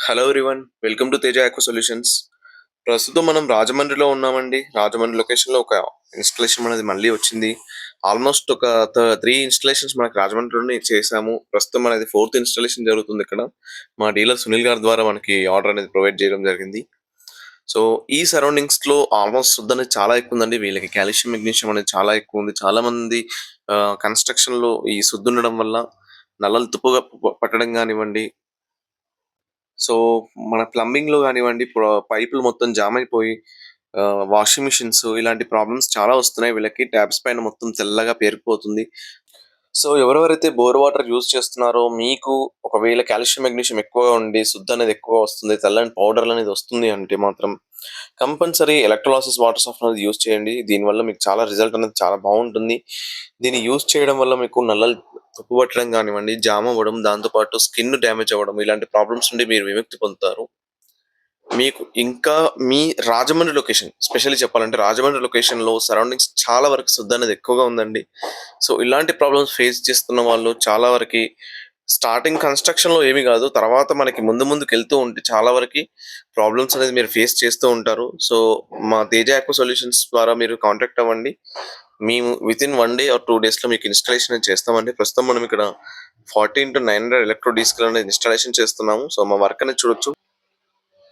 Hello everyone, welcome to Teja eco solutions. ప్రస్తుతం మనం రాజమండ్రిలో ఉన్నామండి. రాజమండ్రి లొకేషన్లో ఒక ఇన్స్టలేషన్ అనేది మళ్ళీ వచ్చింది. ఆల్మోస్ట్ ఒక త్రీ ఇన్స్టలేషన్స్ మనకి రాజమండ్రిలోనే చేసాము. ప్రస్తుతం అనేది ఫోర్త్ ఇన్స్టలేషన్ జరుగుతుంది ఇక్కడ. మా డీలర్ సునీల్ గారి ద్వారా మనకి ఆర్డర్ అనేది ప్రొవైడ్ చేయడం జరిగింది. సో ఈ సరౌండింగ్స్లో ఆల్మోస్ట్ శుద్ధ అనేది చాలా ఎక్కువ ఉందండి. వీళ్ళకి కాల్షియం మెగ్నీషియం అనేది చాలా ఎక్కువ ఉంది. చాలా మంది కన్స్ట్రక్షన్లో ఈ శుద్ధ ఉండడం వల్ల నల్లలు తుప్పుగా పట్టడం కానివ్వండి, సో, మన ప్లంబింగ్‌లో గానివ్వండి, పైపులు మొత్తం జామ్ అయిపోయి వాషింగ్ మిషన్స్ ఇలాంటి ప్రాబ్లమ్స్ చాలా వస్తున్నాయి వీళ్ళకి. ట్యాప్స్ పైన మొత్తం తెల్లగా పేరుకుపోతుంది. సో, ఎవరెవరైతే బోర్ వాటర్ యూజ్ చేస్తున్నారో మీకు ఒకవేళ కాల్షియం, మెగ్నీషియం ఎక్కువగా ఉండి శుద్ధ అనేది ఎక్కువగా వస్తుంది. తెల్లని పౌడర్ అనేది వస్తుంది అంటే మాత్రం కంపల్సరీ ఎలక్ట్రోలైసిస్ వాటర్ సాఫ్ట్ అనేది యూజ్ చేయండి. దీనివల్ల మీకు చాలా రిజల్ట్ అనేది చాలా బావుంటుంది. దీన్ని యూజ్ చేయడం వల్ల మీకు నల్లలు తుప్పు పట్టడం గానివ్వండి, జామ్ అవ్వడం, దాంతో పాటు స్కిన్ డ్యామేజ్ అవ్వడం ఇలాంటి ప్రాబ్లమ్స్ నుండి మీరు విముక్తి పొందుతారు. మీకు ఇంకా మీ రాజమండ్రి లొకేషన్ స్పెషల్లీ చెప్పాలంటే రాజమండ్రి లొకేషన్‌లో సరౌండింగ్స్ చాలా వరకు శుద్ధ అనేది ఎక్కువగా ఉందండి. సో, ఇలాంటి ప్రాబ్లమ్స్ ఫేస్ చేస్తున్న వాళ్ళు చాలా వరకి స్టార్టింగ్ కన్‌స్ట్రక్షన్‌లో ఏమి గాదు. తర్వాత మనకి ముందుకెళ్తూ ఉంటే చాలా వరకి ప్రాబ్లమ్స్ అనేది మీరు ఫేస్ చేస్తూ ఉంటారు. సో, మా తేజ అక్వా సొల్యూషన్స్ ద్వారా మీరు కాంటాక్ట్ అవ్వండి. మేము వితిన్ 1 డే ఆర్ 2 డేస్‌లో మీకు ఇన్‌స్టాలేషన్ అనేది చేస్తామండి. ప్రస్తుతం మనం ఇక్కడ 40x900 ఎలక్ట్రో డీస్క్‌లు అనేది ఇన్‌స్టాలేషన్ చేస్తున్నాము. సో, మా వర్క్ అనేది చూడొచ్చు.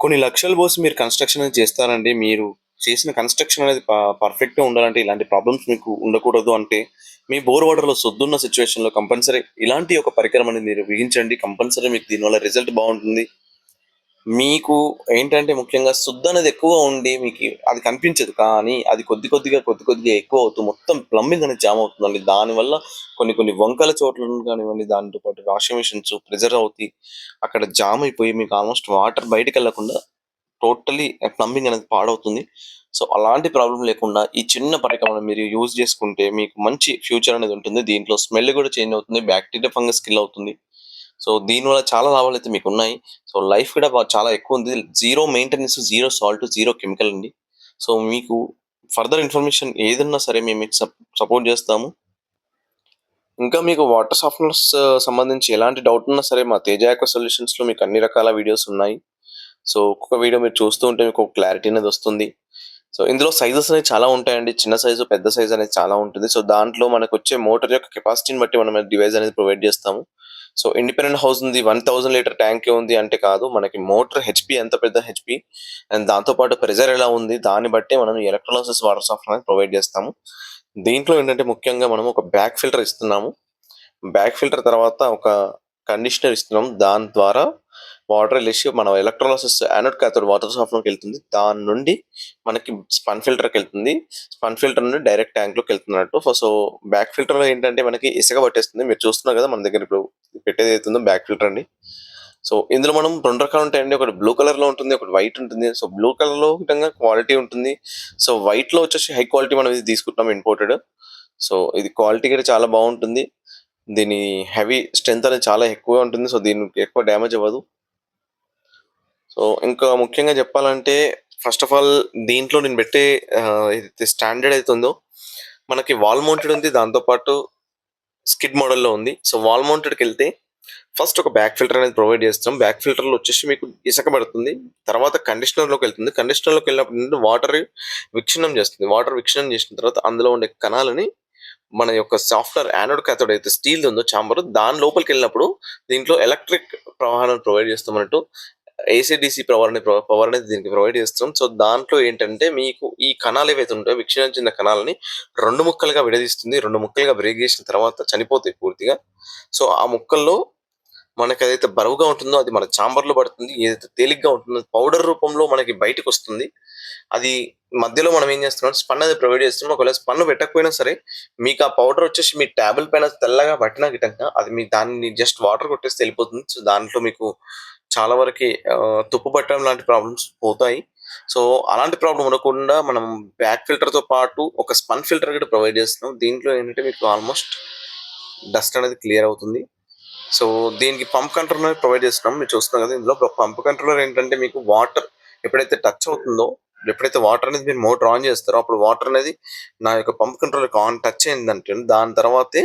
కొన్ని లక్షలు పోసి మీరు కన్‌స్ట్రక్షన్ అనేది చేస్తారండి. మీరు చేసిన కన్‌స్ట్రక్షన్ అనేది పర్ఫెక్ట్‌గా ఉండాలంటే, ఇలాంటి ప్రాబ్లమ్స్ మీకు ఉండకూడదు అంటే, మీ బోర్ వాటర్‌లో సొద్దున్న సిట్యుయేషన్‌లో కంపల్సరీ ఇలాంటి ఒక పరికరం అనేది మీరు బిగించండి. కంపల్సరీ మీకు దీనివల్ల రిజల్ట్ బావుంటుంది. మీకు ఏంటంటే ముఖ్యంగా శుద్ధనేది ఎక్కువగా ఉండి మీకి అది కనిపించదు. కానీ అది కొద్ది కొద్దిగా ఎక్కువ అవుతూ మొత్తం ప్లంబింగ్ అనేది జామ్ అవుతుందండి. దానివల్ల కొన్ని కొన్ని వంకల చోట్లను కానివ్వండి, దాంతో పాటు వాషింగ్ మిషన్స్ ప్రెషర్ అవుతాయి. అక్కడ జామ్ అయిపోయి మీకు ఆల్మోస్ట్ వాటర్ బయటికెళ్ళకుండా టోటల్లీ ప్లంబింగ్ అనేది పాడవుతుంది. సో, అలాంటి ప్రాబ్లమ్ లేకుండా ఈ చిన్న పరికరాలను మీరు యూజ్ చేసుకుంటే మీకు మంచి ఫ్యూచర్ అనేది ఉంటుంది. దీంట్లో స్మెల్ కూడా చేంజ్ అవుతుంది. బాక్టీరియా, ఫంగస్ కిల్ అవుతుంది. సో, దీనివల్ల చాలా లాభాలైతే మీకున్నాయి. సో, లైఫ్ కూడా చాలా ఎక్కువుంది. Zero maintenance, zero salt, zero chemical అండి. సో, మీకు ఫర్దర్ ఇన్ఫర్మేషన్ ఏదున్నా సరే మేము మీకు సపోర్ట్ చేస్తాము. ఇంకా మీకు వాటర్ సాఫ్ట్‌నర్స్ సంబంధించి ఎలాంటి డౌట్ ఉన్నా సరే మా తేజ అక్వా సొల్యూషన్స్‌లో మీకు అన్ని రకాల వీడియోస్ ఉన్నాయి. సో, ఒక్కొక్క వీడియో మీరు చూస్తూ ఉంటే మీకు ఒక క్లారిటీ అనేది వస్తుంది. సో, ఇందులో సైజెస్ అనేవి చాలా ఉంటాయండి. చిన్న సైజు, పెద్ద సైజు అనేది చాలా ఉంటుంది. సో, దాంట్లో మనకొచ్చే మోటార్ యొక్క కెపాసిటీని బట్టి మనం డివైస్ అనేది ప్రొవైడ్ చేస్తాము. సో, ఇండిపెండెంట్ హౌస్ ఉంది. 1000 లీటర్ ట్యాంకే ఉంది అంటే కాదు. మనకి మోటార్ హెచ్‌పీ ఎంత పెద్ద హెచ్‌పీ అండ్ దాంతో పాటు ప్రెషర్ ఎలా ఉంది దాన్ని బట్టే మనం ఎలక్ట్రోలైసిస్ వాటర్ సాఫ్ట్ అనేది ప్రొవైడ్ చేస్తాము. దీంట్లో ఏంటంటే ముఖ్యంగా మనం ఒక బ్యాక్ ఫిల్టర్ ఇస్తున్నాము. బ్యాక్ ఫిల్టర్ తర్వాత ఒక కండిషనర్ ఇస్తున్నాం. దాని ద్వారా వాటర్ ఎళ్ళేసి మన ఎలక్ట్రోలైసిస్ యానోడ్ కాథోడ్ వాటర్ సాఫ్ట్‌లోకెళ్తుంది. దాని నుండి మనకి స్పన్ ఫిల్టర్‌కెళ్తుంది. స్పన్ ఫిల్టర్ నుండి డైరెక్ట్ ట్యాంక్‌లోకెళ్తున్నట్టు. సో, బ్యాక్ ఫిల్టర్‌లో ఏంటంటే మనకి ఇసక పట్టేస్తుంది. మీరు చూస్తున్నారు కదా! మన దగ్గర ఇప్పుడు పెట్టేదైతే ఉందో బ్యాక్ ఫిల్టర్ అండి. సో, ఇందులో మనం 2 రకాలు ఉంటాయండి. ఒకటి బ్లూ కలర్‌లో ఉంటుంది. ఒకటి వైట్ ఉంటుంది. సో, బ్లూ కలర్‌లో విధంగా క్వాలిటీ ఉంటుంది. సో, వైట్‌లో వచ్చేసి హై క్వాలిటీ మనం ఇది తీసుకుంటున్నాం ఇంపోర్టెడ్. సో, ఇది క్వాలిటీ కూడా చాలా బావుంటుంది. దీని హెవీ స్ట్రెంత్ అనేది చాలా ఎక్కువగా ఉంటుంది. సో, దీనికి ఎక్కువ డ్యామేజ్ అవ్వదు. సో, ఇంకా ముఖ్యంగా చెప్పాలంటే ఫస్ట్ ఆఫ్ ఆల్ దీంట్లో నేను పెట్టే ఏదైతే స్టాండర్డ్ అయితే ఉందో మనకి వాల్ మౌంటెడ్ ఉంది. దాంతో పాటు స్కిడ్ మోడల్‌లో ఉంది. సో, వాల్ మౌంటెడ్‌కెళ్తే ఫస్ట్ ఒక బ్యాక్ ఫిల్టర్ అనేది ప్రొవైడ్ చేస్తున్నాం. బ్యాక్ ఫిల్టర్‌లో వచ్చేసి మీకు ఇసక పడుతుంది. తర్వాత కండిషనర్‌లోకెళ్తుంది. కండిషనర్‌లోకెళ్ళినప్పుడు ఏంటంటే వాటర్ విక్షిన్నం చేస్తుంది. వాటర్ విక్షిన్నం చేసిన తర్వాత అందులో ఉండే కణాలని మన యొక్క సాఫ్ట్‌వేర్ యానోడ్ కాథోడ్ అయితే స్టీల్‌ది ఉందో చాంబర్ దాని లోపలికెళ్ళినప్పుడు దీంట్లో ఎలక్ట్రిక్ ప్రవాహాన్ని ప్రొవైడ్ చేస్తామన్నట్టు. ఏసీ, డీసీ పవర్ అనేది దీనికి ప్రొవైడ్ చేస్తున్నాం. సో, దాంట్లో ఏంటంటే మీకు ఈ కణాలు ఏవైతే ఉంటాయో విక్షీణం చెందిన కణాలని 2 ముక్కలుగా విడదీస్తుంది. 2 ముక్కలుగా బ్రేక్ చేసిన తర్వాత చనిపోతాయి పూర్తిగా. సో, ఆ ముక్కల్లో మనకేదైతే బరువుగా ఉంటుందో అది మన చాంబర్‌లో పడుతుంది. ఏదైతే తేలిగ్గా ఉంటుందో పౌడర్ రూపంలో మనకి బయటికొస్తుంది. అది మధ్యలో మనం ఏం చేస్తున్నాం స్పన్ అనేది ప్రొవైడ్ చేస్తున్నాం. ఒకవేళ స్పన్ పెట్టకపోయినా సరే మీకు ఆ పౌడర్ వచ్చేసి మీ ట్యాబుల పైన తెల్లగా పట్టినా గిట్టంగా అది మీ దాన్ని జస్ట్ వాటర్ కొట్టేస్తే వెళ్ళిపోతుంది. సో, దాంట్లో మీకు చాలా వరకి తుప్పు పట్టడం లాంటి ప్రాబ్లమ్స్ పోతాయి. సో, అలాంటి ప్రాబ్లమ్ ఉండకుండా మనం బ్యాక్ ఫిల్టర్‌తో పాటు ఒక స్పన్ ఫిల్టర్ కూడా ప్రొవైడ్ చేస్తున్నాం. దీంట్లో ఏంటంటే మీకు ఆల్‌మోస్ట్ డస్ట్ అనేది క్లియర్ అవుతుంది. సో, దీనికి పంప్ కంట్రోలర్ ప్రొవైడ్ చేస్తున్నాం. మీరు చూస్తున్నారు కదా! ఇందులో పంప్ కంట్రోలర్ ఏంటంటే మీకు వాటర్ ఎప్పుడైతే టచ్ అవుతుందో, ఎప్పుడైతే వాటర్ అనేది మీరు మోటర్ ఆన్ చేస్తారో, అప్పుడు వాటర్ అనేది నా యొక్క పంప్ కంట్రోలర్‌కి టచ్ అయిందంటే దాని తర్వాతే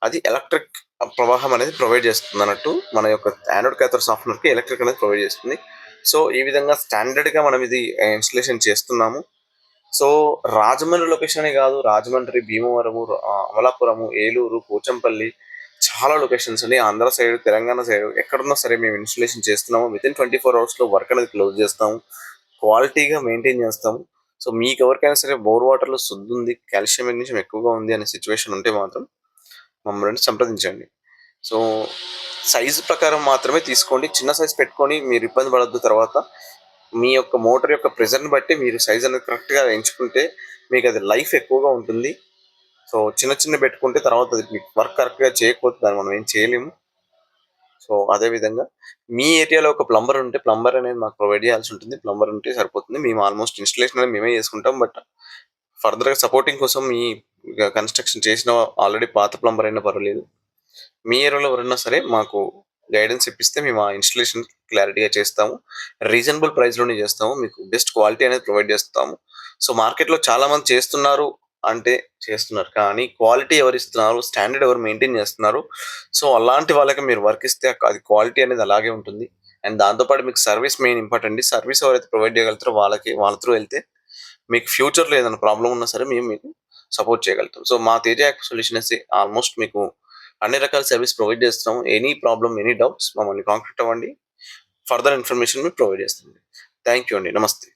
అది ఎలక్ట్రిక్ ప్రవాహం అనేది ప్రొవైడ్ చేస్తుందన్నట్టు. మన యొక్క యానోడ్ క్యాథోడ్ సాఫ్ట్‌వేర్‌కి ఎలక్ట్రిక్ అనేది ప్రొవైడ్ చేస్తుంది. సో, ఈ విధంగా స్టాండర్డ్‌గా మనం ఇది ఇన్‌స్టలేషన్ చేస్తున్నాము. సో, రాజమండ్రి లొకేషన్ అనే కాదు, రాజమండ్రి, భీమవరము, అమలాపురము, ఏలూరు, పోచంపల్లి చాలా లొకేషన్స్ ఉన్నాయి. ఆంధ్ర సైడ్, తెలంగాణ సైడ్ ఎక్కడున్నా సరే మేము ఇన్‌స్టలేషన్ చేస్తున్నాము. వితిన్ 24 అవర్స్‌లో వర్క్ అనేది క్లోజ్ చేస్తాము. క్వాలిటీగా మెయింటైన్ చేస్తాము. సో, మీకెవరికైనా సరే బోర్ వాటర్‌లో సుద్దుంది, కాల్షియం, మెగ్నీషియం ఎక్కువగా ఉంది అనే సిట్యుయేషన్ ఉంటే మాత్రం మమ్మల్ని సంప్రదించండి. సో, సైజ్ ప్రకారం మాత్రమే తీసుకోండి. చిన్న సైజ్ పెట్టుకొని మీరు ఇబ్బంది పడొద్దు తర్వాత. మీ యొక్క మోటార్ యొక్క ప్రెషర్‌ని బట్టి మీరు సైజ్ అనేది కరెక్ట్‌గా ఎంచుకుంటే మీకది లైఫ్ ఎక్కువగా ఉంటుంది. సో, చిన్న చిన్నవి పెట్టుకుంటే తర్వాత అది మీకు వర్క్ కరెక్ట్‌గా చేయకపోతే దాన్ని మనం ఏం చేయలేము. సో, అదే విధంగా మీ ఏరియాలో ఒక ప్లంబర్ ఉంటే ప్లంబర్ అనేది మాకు ప్రొవైడ్ చేయాల్సి ఉంటుంది. ప్లంబర్ ఉంటే సరిపోతుంది. మేము ఆల్మోస్ట్ ఇన్‌స్టలేషన్ అనేది మేమే చేసుకుంటాం. బట్ ఫర్దర్‌గా సపోర్టింగ్ కోసం మీ కన్‌స్ట్రక్షన్ చేసిన ఆల్రెడీ పాత ప్లంబర్ అయినా పర్వాలేదు. మీ ఏరియాలో ఎవరైనా సరే మాకు గైడెన్స్ ఇప్పిస్తే మేము ఆ ఇన్‌స్టలేషన్ క్లారిటీగా చేస్తాము. రీజనబుల్ ప్రైస్‌లోనే చేస్తాము. మీకు బెస్ట్ క్వాలిటీ అనేది ప్రొవైడ్ చేస్తాము. సో, మార్కెట్‌లో చాలామంది చేస్తున్నారు అంటే చేస్తున్నారు. కానీ క్వాలిటీ ఎవరిస్తున్నారు? స్టాండర్డ్ ఎవరు మెయింటైన్ చేస్తున్నారు? సో, అలాంటి వాళ్ళకి మీరు వర్క్ ఇస్తే అది క్వాలిటీ అనేది అలాగే ఉంటుంది. అండ్ దాంతో పాటు మీకు సర్వీస్ మెయిన్ ఇంపార్టెంట్ అండి. సర్వీస్ ఎవరైతే ప్రొవైడ్ చేయగలుగుతారో వాళ్ళ త్రూ ఎళ్తే మీకు ఫ్యూచర్‌లో ఏదైనా ప్రాబ్లమ్ ఉన్నా సరే మేము మీకు సపోర్ట్ చేయగలుగుతాం. సో, మా తేజ యాక్వ సొల్యూషన్స్ ఆల్మోస్ట్ మీకు అన్ని రకాల సర్వీస్ ప్రొవైడ్ చేస్తున్నాము. ఎనీ ప్రాబ్లమ్, ఎనీ డౌట్స్ మమ్మల్ని కాంటాక్ట్ అవ్వండి. ఫర్దర్ ఇన్ఫర్మేషన్ మీకు ప్రొవైడ్ చేస్తాం. థాంక్ యూ అండి. నమస్తే.